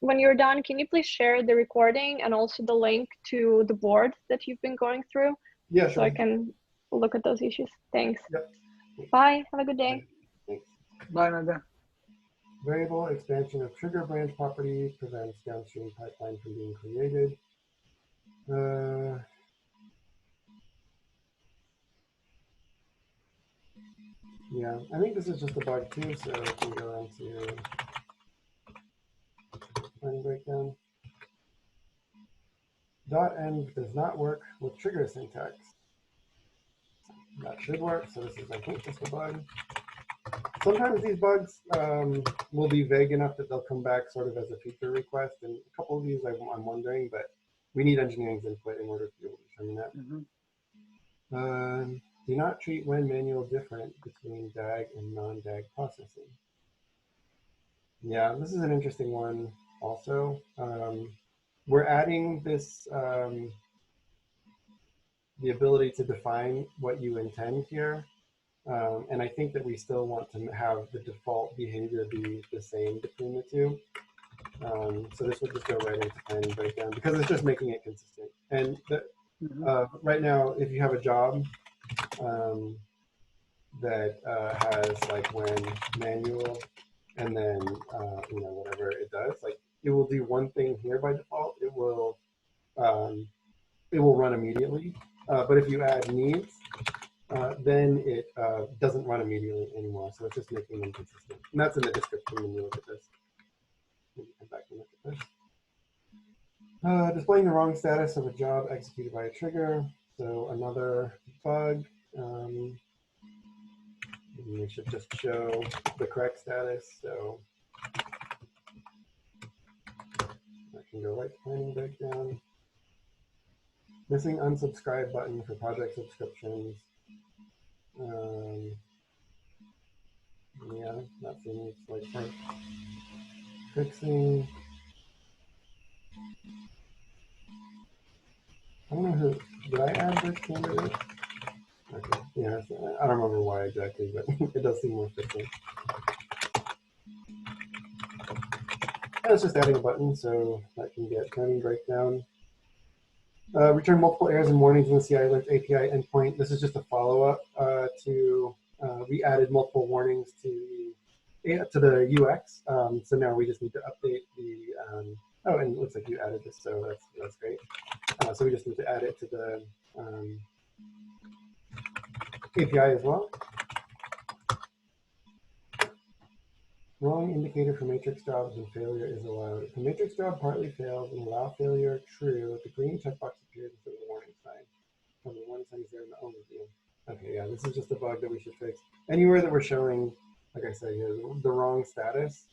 when you're done, can you please share the recording and also the link to the board that you've been going through? yeah, So sure. I can look at those issues. Thanks. Yep. Bye. Have a good day. Thanks. Bye, Nada. Variable expansion of trigger branch property prevents downstream pipeline from being created. Yeah, I think this is just a bug too, so we can go into planning breakdown. .env does not work with trigger syntax. That should work, so this is, I think, just a bug. Sometimes these bugs will be vague enough that they'll come back sort of as a feature request, and a couple of these I'm wondering, but we need engineering's input in order to be able to determine that. Mm-hmm. Do not treat when manual different between DAG and non-DAG processing. Yeah, this is an interesting one also. We're adding this, the ability to define what you intend here. And I think that we still want to have the default behavior be the same between the two. So this would just go right into planning breakdown because it's just making it consistent. And right now, if you have a job that has like when manual and then you know, whatever it does, like it will do one thing here by default. It will run immediately. But if you add needs, then it doesn't run immediately anymore. So it's just making them consistent. And that's in the description when you look at this. Maybe come back and look at this. Displaying the wrong status of a job executed by a trigger. So another bug. We should just show the correct status. So I can go right to planning breakdown. Missing unsubscribe button for project subscriptions. Yeah, that seems like fixing. I don't know who, did I add this candidate? Okay, yeah, so I don't remember why exactly, but it does seem more fixing. And it's just adding a button so that can get planning breakdown. Return multiple errors and warnings in the CI-linked API endpoint. This is just a follow-up to, we added multiple warnings to the UX. So now we just need to update the, oh, and it looks like you added this, so that's great. So we just need to add it to the API as well. Wrong indicator for matrix jobs when failure is allowed. If the matrix job partly fails and allow failure true, the green checkbox appears instead of the warning sign. And the warning sign is there in the overview. Okay, yeah, this is just a bug that we should fix. Anywhere that we're showing, like I say, the wrong status,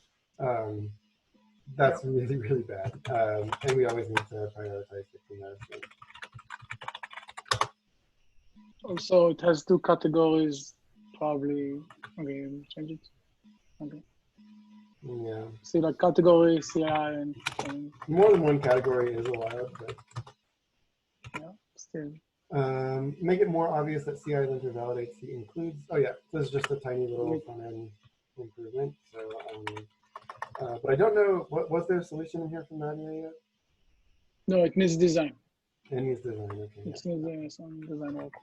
that's really, really bad. And we always need to prioritize fixing that. Also, it has two categories, probably. Okay, change it. Okay. Yeah. See, like category, CI, and more than one category is allowed, but yeah, still. Make it more obvious that CI linter validates the includes. Oh yeah, this is just a tiny little front end improvement. So, but I don't know, was there a solution in here from Nadia yet? No, it needs design. It needs design. Okay. It needs some design work.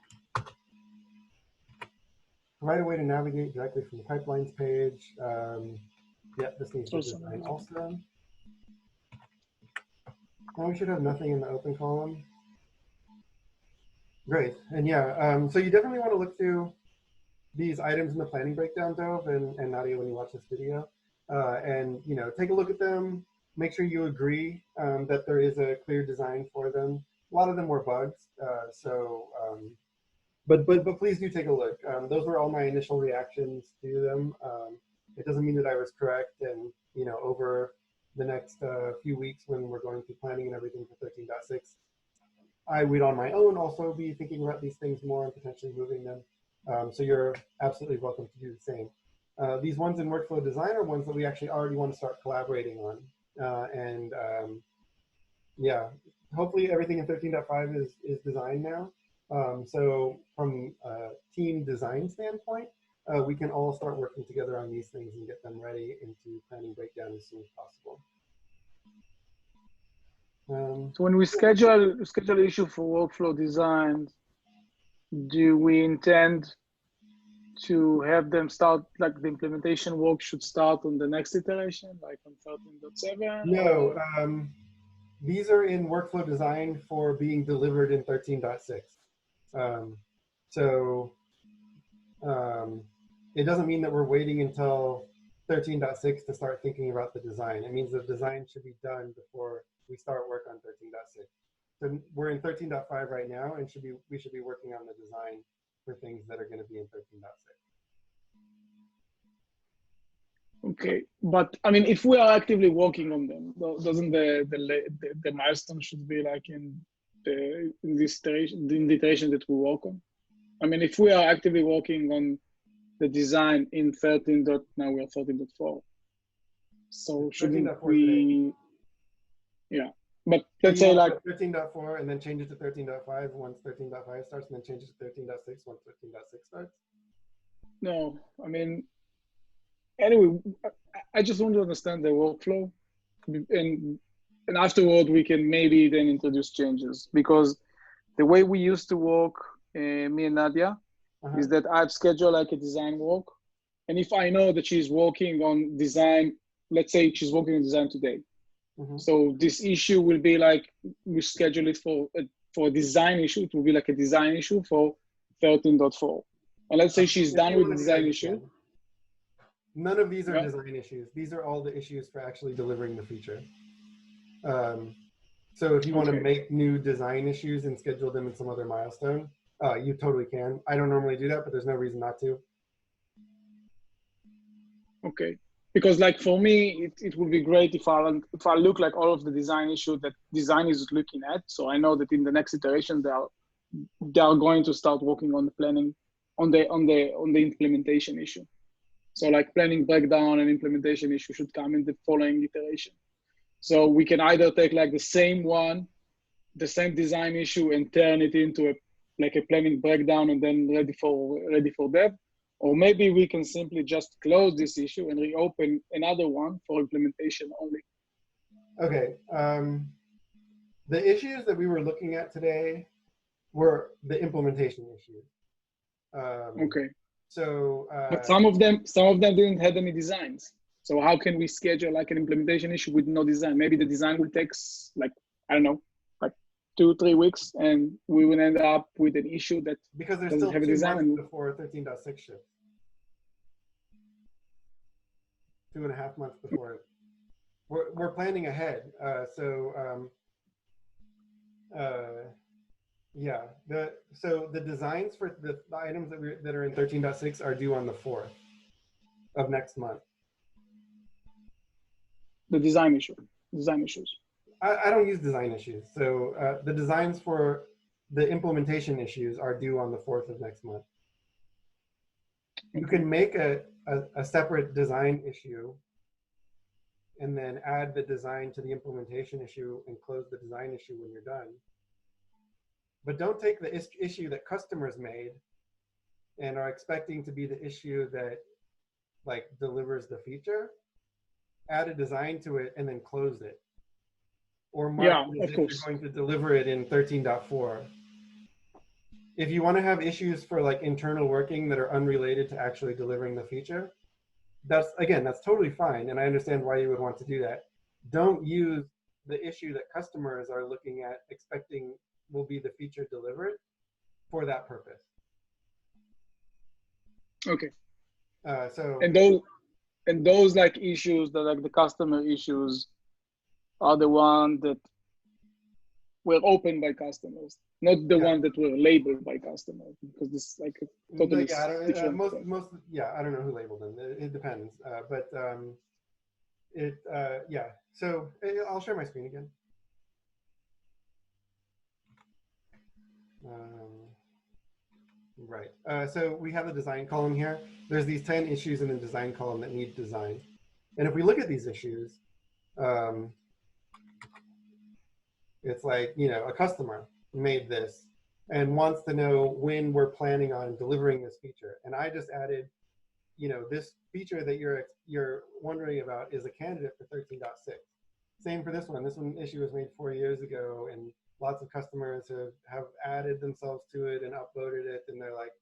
provide a way to navigate directly from the pipelines page. Yeah, this needs to Also, design also. Now we should have nothing in the open column. Great, and yeah, so you definitely want to look through these items in the planning breakdown, Dove and Nadia, when you watch this video, and take a look at them. Make sure you agree that there is a clear design for them. A lot of them were bugs, but please do take a look. Those were all my initial reactions to them. It doesn't mean that I was correct, and over the next few weeks when we're going through planning and everything for 13.6, I would on my own also be thinking about these things more and potentially moving them. So you're absolutely welcome to do the same. These ones in workflow design are ones that we actually already want to start collaborating on. Yeah, hopefully everything in 13.5 is designed now. So from a team design standpoint, we can all start working together on these things and get them ready into planning breakdown as soon as possible. so when we schedule issue for workflow design, do we intend to have them start, like the implementation work should start on the next iteration, like on 13.7? No, these are in workflow design for being delivered in 13.6. It doesn't mean that we're waiting until 13.6 to start thinking about the design. It means the design should be done before we start work on 13.6. So we're in 13.5 right now, and we should be working on the design for things that are going to be in 13.6. Okay, but I mean, if we are actively working on them, doesn't the milestone should be like in this iteration, the iteration that we work on? I mean, if we are actively working on the design in 13. Now we are 13.4. So shouldn't we? Yeah, but let's say like 13.4 and then change it to 13.5 once 13.5 starts, and then change it to 13.6 once 13.6 starts. No, I mean, anyway, I just want to understand the workflow, and afterward we can maybe then introduce changes, because the way we used to work, me and Nadia, is that I've scheduled like a design work, and if I know that she's working on design, let's say she's working on design today, so this issue will be like, we schedule it for a design issue. It will be like a design issue for 13.4, and let's say she's done with the design issue. None of these are design issues. These are all the issues for actually delivering the feature. So if you want to make new design issues and schedule them in some other milestone, you totally can. I don't normally do that, but there's no reason not to. Okay, because like for me, it would be great if I look like all of the design issue that design is looking at, so I know that in the next iteration they are going to start working on the planning, on the implementation issue. So like planning breakdown and implementation issue should come in the following iteration. So we can either take like the same design issue and turn it into a planning breakdown and then ready for dev, or maybe we can simply just close this issue and reopen another one for implementation only. Okay. The issues that we were looking at today were the implementation issues. Okay. So, but some of them didn't have any designs. So how can we schedule like an implementation issue with no design? Maybe the design will take like, I don't know, like 2-3 weeks, and we will end up with an issue that because there's doesn't still have a 2 design months before 13.6 shift. 2.5 months before. We're planning ahead. Yeah. So the designs for the items that are in 13.6 are due on the 4th of next month. The design issues. I don't use design issues. So the designs for the implementation issues are due on the 4th of next month. You can make a separate design issue and then add the design to the implementation issue and close the design issue when you're done. But don't take the issue that customers made and are expecting to be the issue that like delivers the feature, add a design to it and then close it. Or mark it as if you're going to deliver it in 13.4. if you want to have issues for like internal working that are unrelated to actually delivering the feature, that's totally fine. And I understand why you would want to do that. Don't use the issue that customers are looking at expecting will be the feature delivered for that purpose. Okay. So and those like issues that like the customer issues are the ones that were opened by customers, not the ones that were labeled by customers, because this is like a totally different. I don't know who labeled them. It depends. So I'll share my screen again. Right. So we have the design column here. There's these 10 issues in the design column that need design. And if we look at these issues, it's like, a customer made this and wants to know when we're planning on delivering this feature. And I just added, this feature that you're wondering about is a candidate for 13.6. Same for this one. This one issue was made 4 years ago, and lots of customers have added themselves to it and uploaded it, and they're like,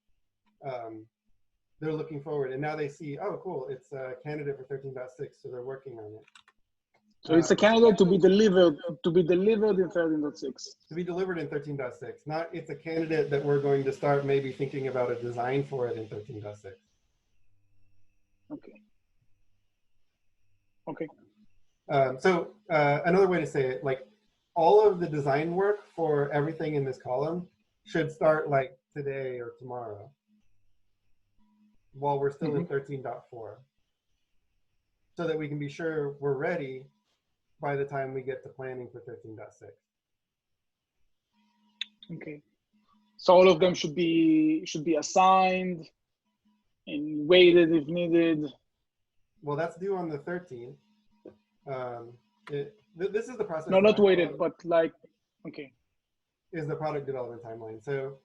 they're looking forward. And now they see, oh, cool, it's a candidate for 13.6, so they're working on it. So it's a candidate to be delivered in 13.6. To be delivered in 13.6. Not it's a candidate that we're going to start maybe thinking about a design for it in 13.6. Okay. Okay. So another way to say it, like all of the design work for everything in this column should start like today or tomorrow while we're still in 13.4, so that we can be sure we're ready by the time we get to planning for 13.6. Okay. So all of them should be assigned and weighted if needed. Well, that's due on the 13th. This is the process. No, not weighted, but like, okay. Is the product development timeline. So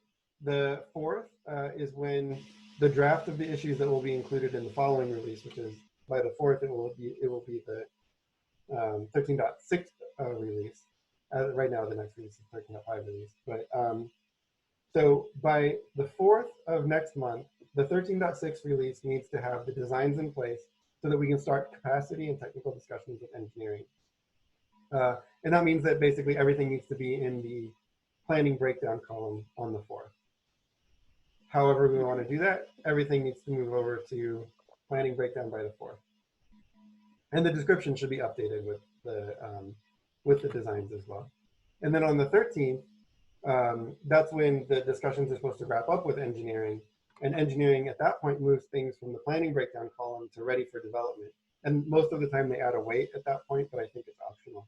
the 4th is when the draft of the issues that will be included in the following release, which is by the 4th, it will be the 13.6 release. Right now, the next release is 13.5 release. But so by the 4th of next month, the 13.6 release needs to have the designs in place so that we can start capacity and technical discussions with engineering. And that means that basically everything needs to be in the planning breakdown column on the 4th. However we want to do that, everything needs to move over to planning breakdown by the 4th. And the description should be updated with the designs as well. And then on the 13th, that's when the discussions are supposed to wrap up with engineering. And engineering at that point moves things from the planning breakdown column to ready for development. And most of the time they add a weight at that point, but I think it's optional.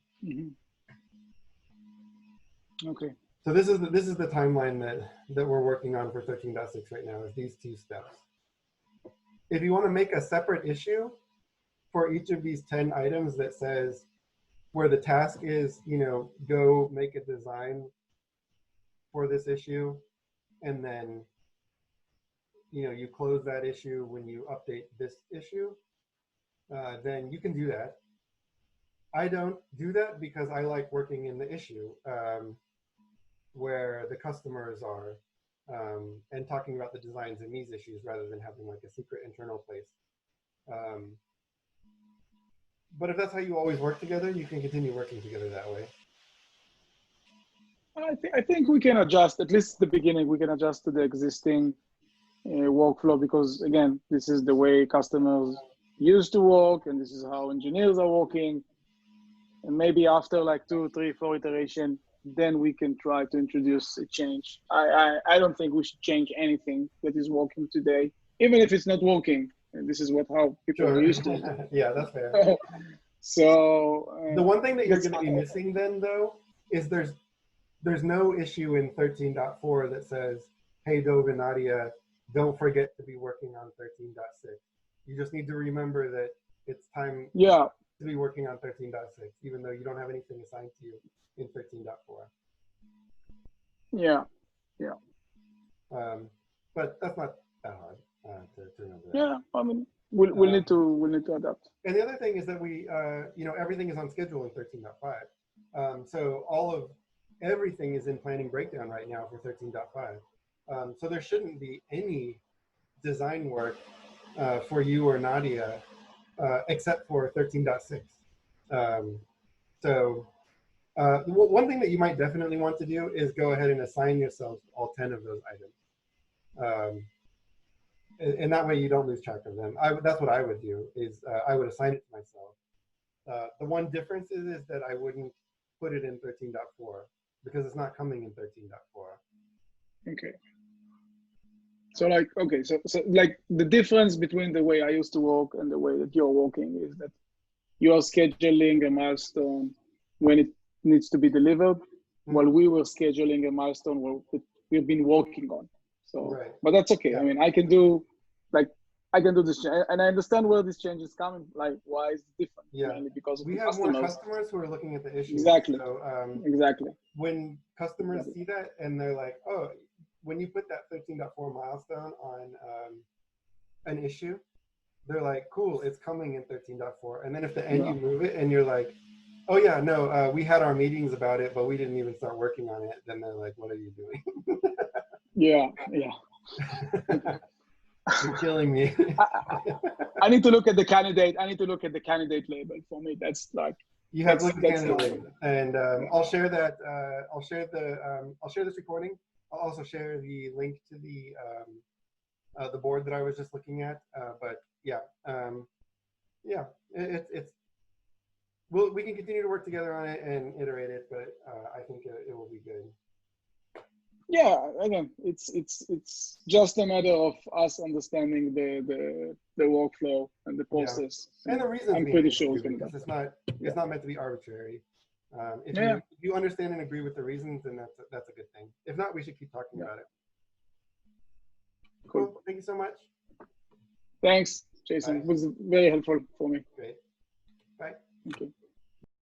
Okay. So this is the timeline that we're working on for 13.6 right now, is these 2 steps. If you want to make a separate issue for each of these 10 items that says where the task is, go make a design for this issue, and then, you close that issue when you update this issue, then you can do that. I don't do that because I like working in the issue where the customers are and talking about the designs in these issues rather than having like a secret internal place. But if that's how you always work together, you can continue working together that way. I think we can adjust, at least at the beginning, we can adjust to the existing workflow, because again, this is the way customers used to work, and this is how engineers are working. And maybe after like 2, 3, 4 iteration, then we can try to introduce a change. I don't think we should change anything that is working today, even if it's not working. And this is how people are used to it. Yeah, that's fair. So the one thing that you're going to be missing then, though, is there's no issue in 13.4 that says, hey, Dov and Nadia, don't forget to be working on 13.6. You just need to remember that it's time to be working on 13.6, even though you don't have anything assigned to you in 13.4. Yeah. But that's not that hard to remember that. Yeah, I mean, we'll need to adapt. And the other thing is that we, everything is on schedule in 13.5. So everything is in planning breakdown right now for 13.5. So there shouldn't be any design work for you or Nadia except for 13.6. So one thing that you might definitely want to do is go ahead and assign yourselves all 10 of those items. And that way you don't lose track of them. That's what I would do, is I would assign it to myself. The one difference is that I wouldn't put it in 13.4 because it's not coming in 13.4. Okay. So like, okay, so like the difference between the way I used to work and the way that you're working is that you are scheduling a milestone when it needs to be delivered, while we were scheduling a milestone that we've been working on. So, Right. but that's okay. Yeah. I mean, I can do this, and I understand where this change is coming. Like, why is it different? Yeah. Mainly because of We the have customers. more customers who are looking at the issues. Exactly. So, exactly. When customers see that and they're like, oh, when you put that 13.4 milestone on an issue, they're like, cool, it's coming in 13.4. And then if the end you move it and you're like, oh yeah, no, we had our meetings about it, but we didn't even start working on it. Then they're like, what are you doing? Yeah. You're killing me. I need to look at the candidate. I need to look at the candidate label. For me, that's like, you have to look at the that's candidate label. And I'll share that. I'll share this recording. I'll also share the link to the board that I was just looking at. But yeah, it's we can continue to work together on it and iterate it, but I think it will be good. Yeah, again, it's just a matter of us understanding the workflow and the process. Yeah. And the reasons I'm pretty sure it's going to be. It's not meant to be arbitrary. If you understand and agree with the reasons, then that's a good thing. If not, we should keep talking about it. Cool. Thank you so much. Thanks, Jason. Bye. It was very helpful for me. Great. Bye. Thank you.